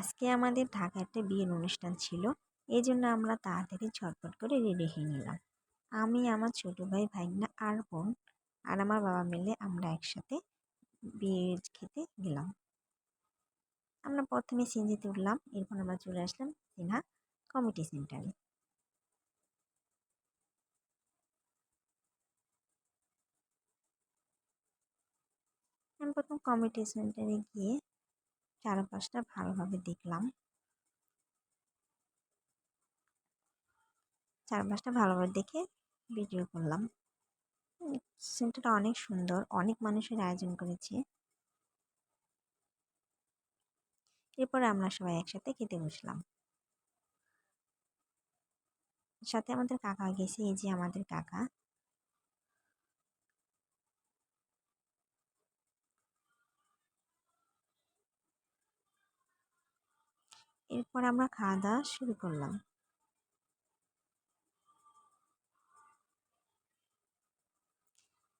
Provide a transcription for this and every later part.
আজকে আমাদের ঢাকায় একটা বিয়ের অনুষ্ঠান ছিল। এই জন্য আমরা তাড়াতাড়ি ঝটপট করে রেডি হয়ে নিলাম। আমি, আমার ছোট ভাই, ভাইগনা আর বোন আর আমার বাবা মিলে আমরা একসাথে বিয়ে খেতে গেলাম। আমরা প্রথমে সিএনজিতে উঠলাম, এরপর আমরা চলে আসলাম সিনহা কমিটি সেন্টারে। আমি প্রথম কমিটি সেন্টারে গিয়ে চারপাশটা ভালোভাবে দেখলাম। চারপাশটা ভালোভাবে দেখে ভিডিও করলাম। সেন্টারটা অনেক সুন্দর, অনেক মানুষের আয়োজন করেছে। এরপরে আমরা সবাই একসাথে খেতে বসলাম। সাথে আমাদের কাকা গেছে, এই যে আমাদের কাকা। এরপর আমরা খাওয়া দাওয়া শুরু করলাম।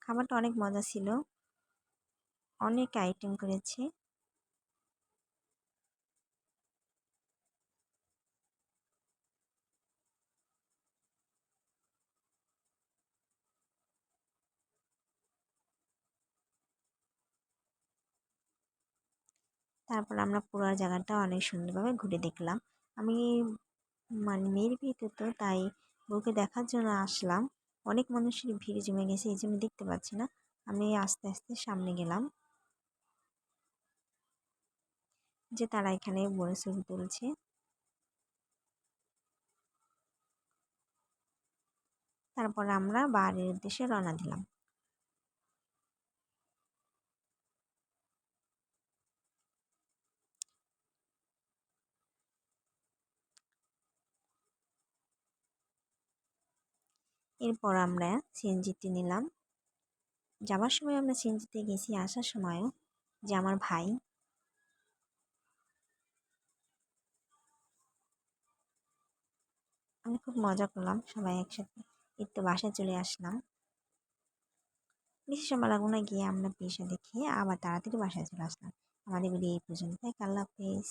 খাবারটা অনেক মজা ছিল, অনেক আইটেম করেছে। তারপর আমরা পুরো জায়গাটা অনেক সুন্দরভাবে ঘুরে দেখলাম। আমি মেয়ের বিয়েতে তো তাই বউকে দেখার জন্য আসলাম। অনেক মানুষের ভিড় জমে গেছে, এই জন্য দেখতে পাচ্ছি না। আমি আস্তে আস্তে সামনে গেলাম, যে তারা এখানে বড় ছবি তুলছে। তারপর আমরা বাড়ির উদ্দেশ্যে রওনা দিলাম। এরপর আমরা সিএনজিতে নিলাম। যাওয়ার সময় আমরা সিএনজিতে গেছি, আসার সময়ও যে আমার ভাই। আমি খুব মজা করলাম সবাই একসাথে। একটু বাসায় চলে আসলাম। বেশি সময় লাগলো না, গিয়ে আমরা বিয়ে শাদী খেয়ে আবার তাড়াতাড়ি বাসায় চলে আসলাম। আমাদের ভিডিও এই পর্যন্ত। আল্লাহ হাফেজ।